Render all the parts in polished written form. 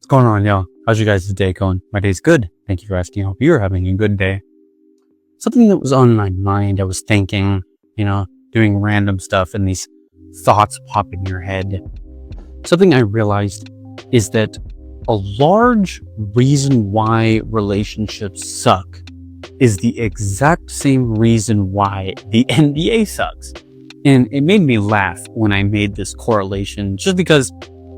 What's going on, y'all? How's your guys' day going? My day's good. Thank you for asking. I hope you're having a good day. Something that was on my mind, I was thinking, doing random stuff and these thoughts pop in your head. Something I realized is that a large reason why relationships suck is the exact same reason why the NBA sucks. And it made me laugh when I made this correlation just because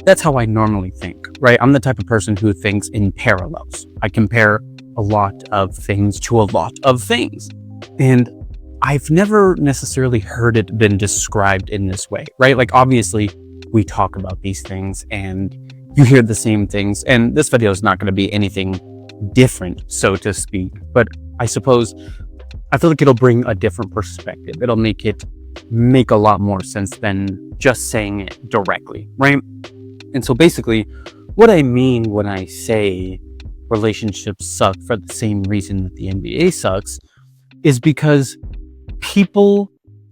that's how I normally think, right? I'm the type of person who thinks in parallels. I compare a lot of things to a lot of things. And I've never necessarily heard it been described in this way, right? Like, obviously, we talk about these things and you hear the same things. And this video is not going to be anything different, so to speak. But I suppose, I feel like it'll bring a different perspective. It'll make it make a lot more sense than just saying it directly, right? And so basically, what I mean when I say relationships suck for the same reason that the NBA sucks is because people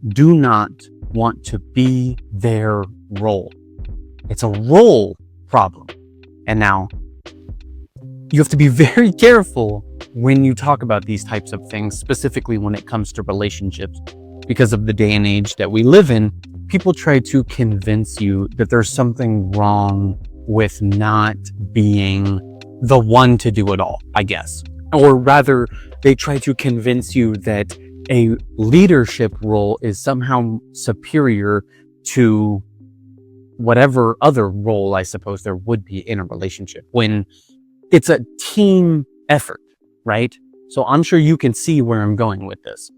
do not want to be their role. It's a role problem. And now, you have to be very careful when you talk about these types of things, specifically when it comes to relationships. Because of the day and age that we live in, people try to convince you that there's something wrong with not being the one to do it all, I guess. Or rather, they try to convince you that a leadership role is somehow superior to whatever other role I suppose there would be in a relationship, when it's a team effort, right? So I'm sure you can see where I'm going with this.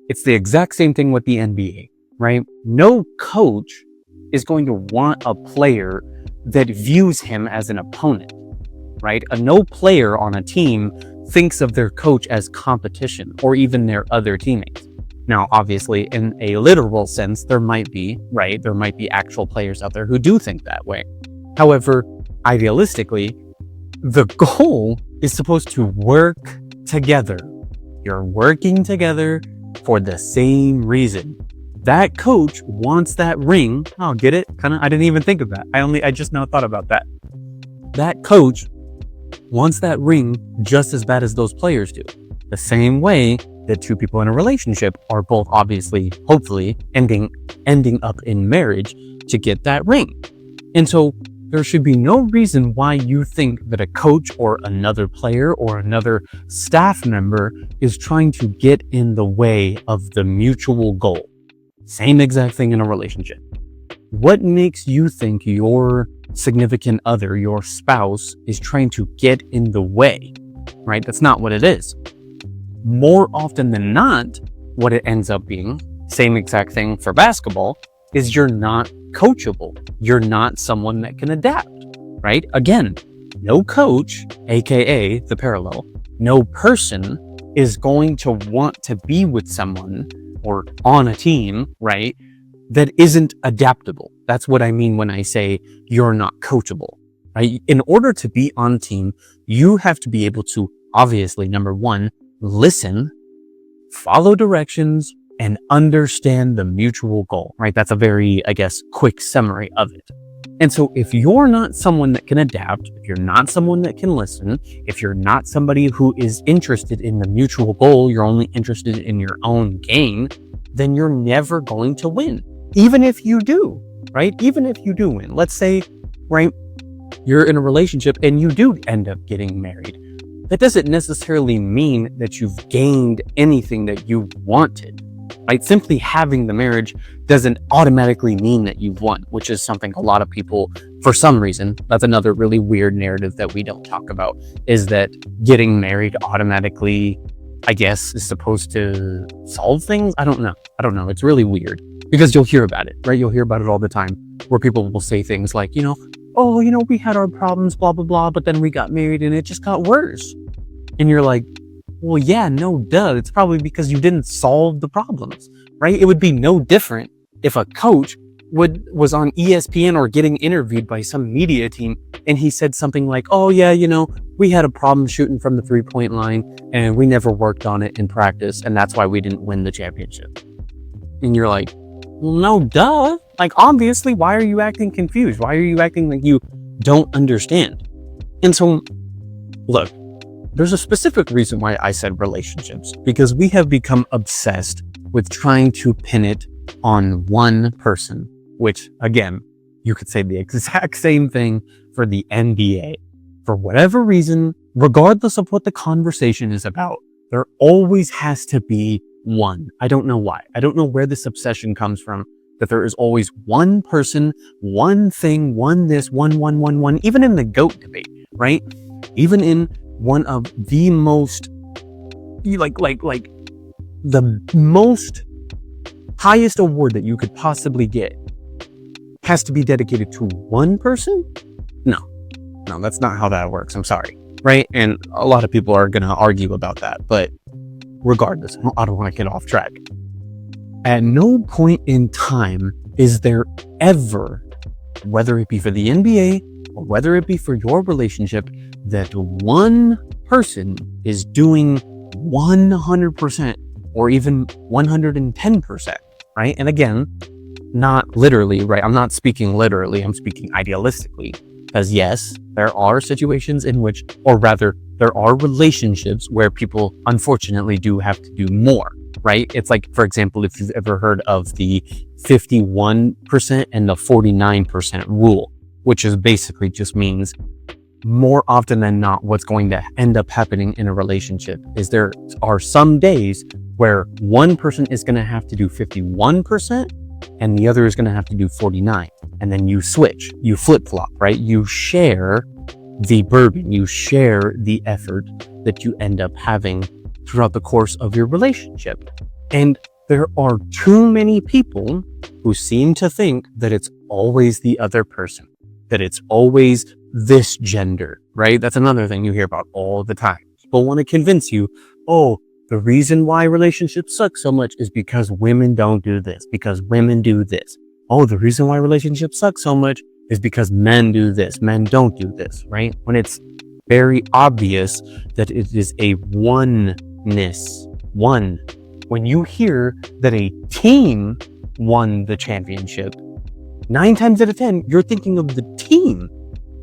It's the exact same thing with the NBA, right? No coach is going to want a player that views him as an opponent, right? No player on a team thinks of their coach as competition or even their other teammates. Now, obviously, in a literal sense, there might be, right? There might be actual players out there who do think that way. However, idealistically, the goal is supposed to work together. You're working together for the same reason. That coach wants that ring. Oh, get it? I didn't even think of that. I just now thought about that. That coach wants that ring just as bad as those players do. The same way that two people in a relationship are both obviously, hopefully, ending up in marriage to get that ring. And so there should be no reason why you think that a coach or another player or another staff member is trying to get in the way of the mutual goal. Same exact thing in a relationship. What makes you think your significant other, your spouse, is trying to get in the way, right? That's not what it is. More often than not, what it ends up being, same exact thing for basketball, is you're not coachable. You're not someone that can adapt, right? Again, no coach, aka the parallel, no person is going to want to be with someone or on a team, right, that isn't adaptable. That's what I mean when I say you're not coachable, right? In order to be on a team, you have to be able to, obviously, number one, listen, follow directions, and understand the mutual goal, right? That's a very, I guess, quick summary of it. And so if you're not someone that can adapt, if you're not someone that can listen, if you're not somebody who is interested in the mutual goal, you're only interested in your own gain, then you're never going to win. Even if you do, right? Even if you do win. Let's say, right, you're in a relationship and you do end up getting married. That doesn't necessarily mean that you've gained anything that you wanted. Right? Simply having the marriage doesn't automatically mean that you've won, which is something a lot of people, for some reason, that's another really weird narrative that we don't talk about, is that getting married automatically, I guess, is supposed to solve things. I don't know. It's really weird because you'll hear about it, right? You'll hear about it all the time where people will say things like, we had our problems, blah, blah, blah, but then we got married and it just got worse. And you're like, well, yeah, no, duh. It's probably because you didn't solve the problems, right? It would be no different if a coach was on ESPN or getting interviewed by some media team and he said something like, oh yeah, we had a problem shooting from the 3-point line and we never worked on it in practice and that's why we didn't win the championship. And you're like, well, no, duh. Like, obviously, why are you acting confused? Why are you acting like you don't understand? And so, look, there's a specific reason why I said relationships, because we have become obsessed with trying to pin it on one person, which again, you could say the exact same thing for the NBA. For whatever reason, regardless of what the conversation is about, there always has to be one. I don't know why. I don't know where this obsession comes from, that there is always one person, one thing, one this, one, even in the GOAT debate, right? Even in one of the most, the most highest award that you could possibly get has to be dedicated to one person? No, that's not how that works. I'm sorry, right? And a lot of people are going to argue about that, but regardless, I don't want to get off track. At no point in time is there ever, whether it be for the NBA or whether it be for your relationship, that one person is doing 100% or even 110%, right? And again, not literally, right? I'm not speaking literally, I'm speaking idealistically. Because yes, there are situations in which, or rather, there are relationships where people unfortunately do have to do more, right? It's like, for example, if you've ever heard of the 51% and the 49% rule, which is basically just means more often than not, what's going to end up happening in a relationship is there are some days where one person is going to have to do 51% and the other is going to have to do 49. And then you switch, you flip-flop, right? You share the burden, you share the effort that you end up having throughout the course of your relationship. And there are too many people who seem to think that it's always the other person, that it's always this gender, right? That's another thing you hear about all the time. People want to convince you, oh, the reason why relationships suck so much is because women don't do this, because women do this. Oh, the reason why relationships suck so much is because men do this, men don't do this, right? When it's very obvious that it is a oneness. When you hear that a team won the championship, 9 times out of 10, you're thinking of the team.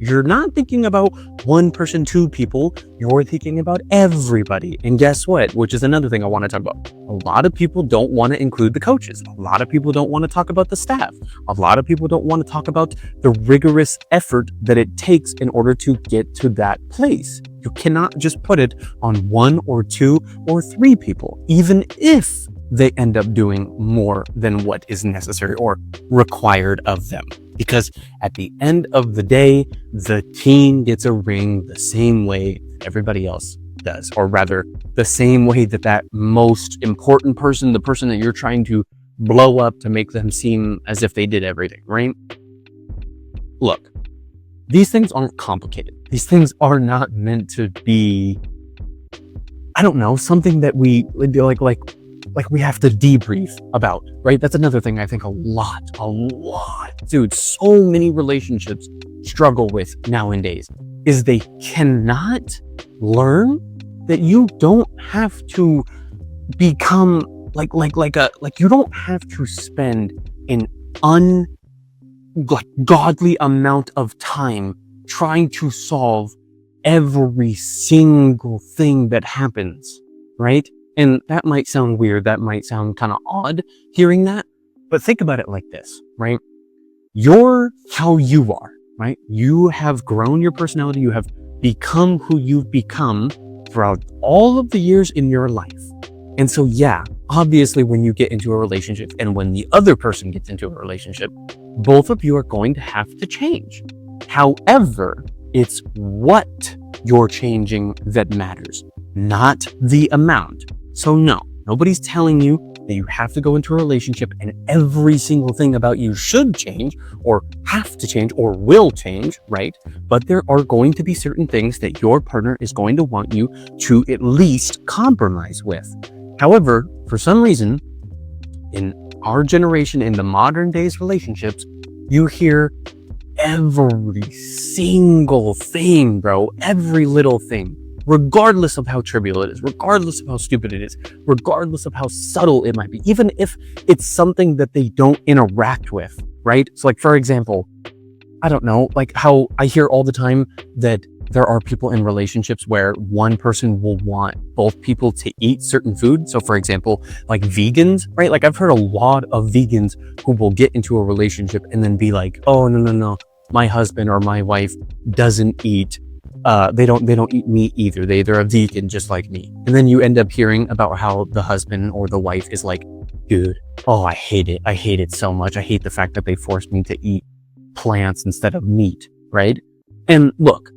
You're not thinking about one person, two people. You're thinking about everybody. And guess what? Which is another thing I want to talk about. A lot of people don't want to include the coaches. A lot of people don't want to talk about the staff. A lot of people don't want to talk about the rigorous effort that it takes in order to get to that place. You cannot just put it on 1 or 2 or 3 people, even if they end up doing more than what is necessary or required of them. Because at the end of the day, the team gets a ring the same way everybody else does, or rather the same way that that most important person, the person that you're trying to blow up to make them seem as if they did everything, right? Look, these things aren't complicated. These things are not meant to be, I don't know, something that we like we have to debrief about, right? That's another thing I think a lot, dude, so many relationships struggle with nowadays is they cannot learn that you don't have to become you don't have to spend an ungodly amount of time trying to solve every single thing that happens, right? And that might sound weird. That might sound kind of odd hearing that. But think about it like this, right? You're how you are, right? You have grown your personality. You have become who you've become throughout all of the years in your life. And so, yeah, obviously when you get into a relationship and when the other person gets into a relationship, both of you are going to have to change. However, it's what you're changing that matters, not the amount. So no, nobody's telling you that you have to go into a relationship and every single thing about you should change or have to change or will change, right? But there are going to be certain things that your partner is going to want you to at least compromise with. However, for some reason, in our generation, in the modern days relationships, you hear every single thing, bro, every little thing. Regardless of how trivial it is, regardless of how stupid it is, regardless of how subtle it might be, even if it's something that they don't interact with, right? So like, for example, I don't know, like how I hear all the time that there are people in relationships where one person will want both people to eat certain food. So for example, like vegans, right? Like I've heard a lot of vegans who will get into a relationship and then be like, oh, no, my husband or my wife doesn't eat, they don't eat meat either. They're a vegan just like me. And then you end up hearing about how the husband or the wife is like, dude, oh, I hate it. I hate it so much. I hate the fact that they forced me to eat plants instead of meat, right? And look,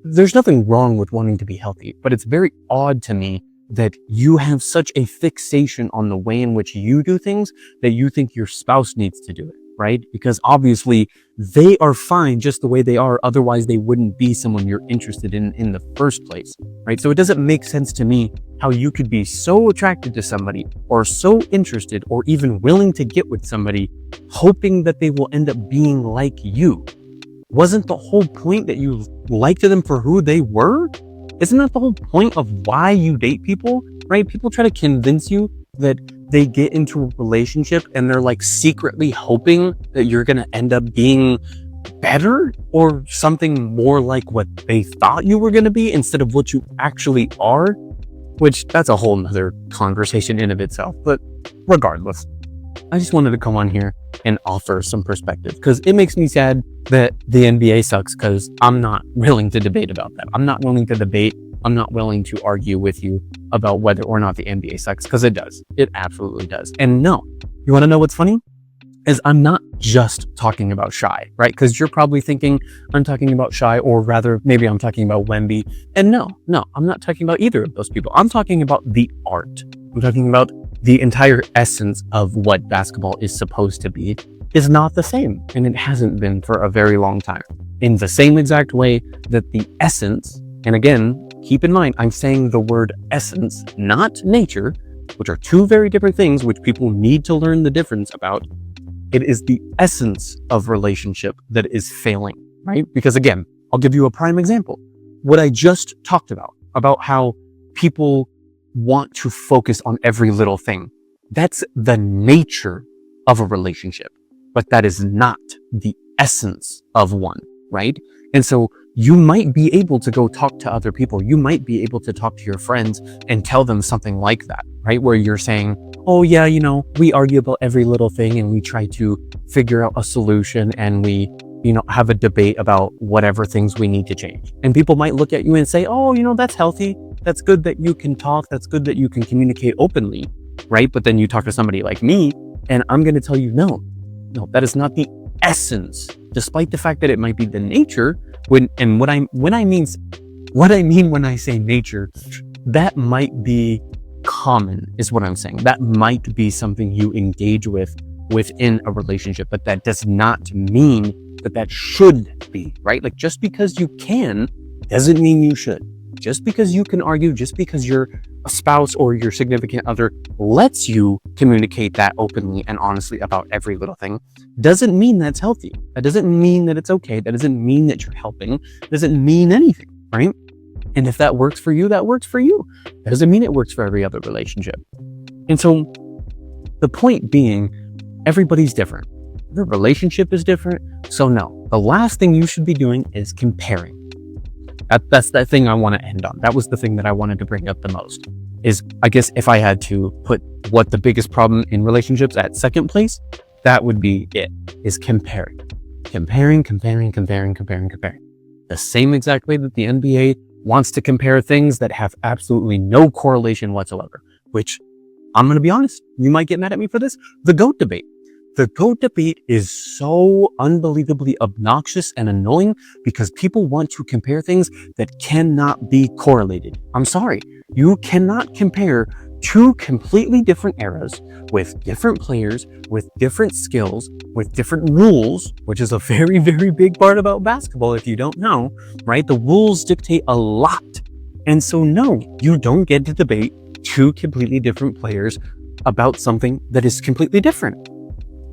there's nothing wrong with wanting to be healthy, but it's very odd to me that you have such a fixation on the way in which you do things that you think your spouse needs to do it, right? Because obviously they are fine just the way they are. Otherwise they wouldn't be someone you're interested in the first place, right? So it doesn't make sense to me how you could be so attracted to somebody or so interested or even willing to get with somebody hoping that they will end up being like you. Wasn't the whole point that you liked them for who they were? Isn't that the whole point of why you date people, right? People try to convince you that they get into a relationship and they're like secretly hoping that you're going to end up being better or something more like what they thought you were going to be instead of what you actually are, which that's a whole nother conversation in of itself. But regardless, I just wanted to come on here and offer some perspective because it makes me sad that the NBA sucks because I'm not willing to debate about that. I'm not willing to debate. I'm not willing to argue with you about whether or not the NBA sucks because it does. It absolutely does. And no, you want to know what's funny? Is I'm not just talking about Shai, right? Because you're probably thinking I'm talking about Shai, or rather maybe I'm talking about Wemby. And no, I'm not talking about either of those people. I'm talking about the art. I'm talking about the entire essence of what basketball is supposed to be is not the same. And it hasn't been for a very long time. In the same exact way that the essence, and again, keep in mind, I'm saying the word essence, not nature, which are two very different things which people need to learn the difference about. It is the essence of relationship that is failing, right? Because again, I'll give you a prime example. What I just talked about how people want to focus on every little thing. That's the nature of a relationship, but that is not the essence of one, right? And so you might be able to go talk to other people. You might be able to talk to your friends and tell them something like that, right? Where you're saying, oh yeah, we argue about every little thing and we try to figure out a solution and we, have a debate about whatever things we need to change. And people might look at you and say, oh, that's healthy. That's good that you can talk. That's good that you can communicate openly, right? But then you talk to somebody like me and I'm going to tell you, no, that is not the essence, despite the fact that it might be the nature. What I mean when I say nature, that might be common is what I'm saying. That might be something you engage with within a relationship, but that does not mean that should be, right? Like just because you can doesn't mean you should. Just because you can argue, just because your spouse or your significant other lets you communicate that openly and honestly about every little thing, doesn't mean that's healthy. That doesn't mean that it's okay. That doesn't mean that you're helping. It doesn't mean anything, right? And if that works for you, that works for you. That doesn't mean it works for every other relationship. And so the point being, everybody's different. The relationship is different. So no, the last thing you should be doing is comparing. That's the thing I want to end on. That was the thing that I wanted to bring up the most. Is I guess if I had to put what the biggest problem in relationships at second place, that would be it, is comparing. Comparing. The same exact way that the NBA wants to compare things that have absolutely no correlation whatsoever, which I'm going to be honest, you might get mad at me for this, the GOAT debate. The GOAT debate is so unbelievably obnoxious and annoying because people want to compare things that cannot be correlated. I'm sorry, you cannot compare two completely different eras with different players, with different skills, with different rules, which is a very, very big part about basketball if you don't know, right? The rules dictate a lot. And so no, you don't get to debate two completely different players about something that is completely different.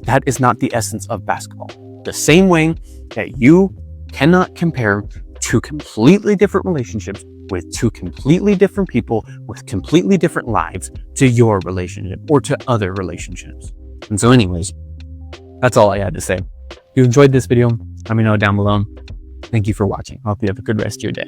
That is not the essence of basketball. The same way that you cannot compare two completely different relationships with two completely different people with completely different lives to your relationship or to other relationships. And so anyways, that's all I had to say. If you enjoyed this video, let me know down below. Thank you for watching. Hope you have a good rest of your day.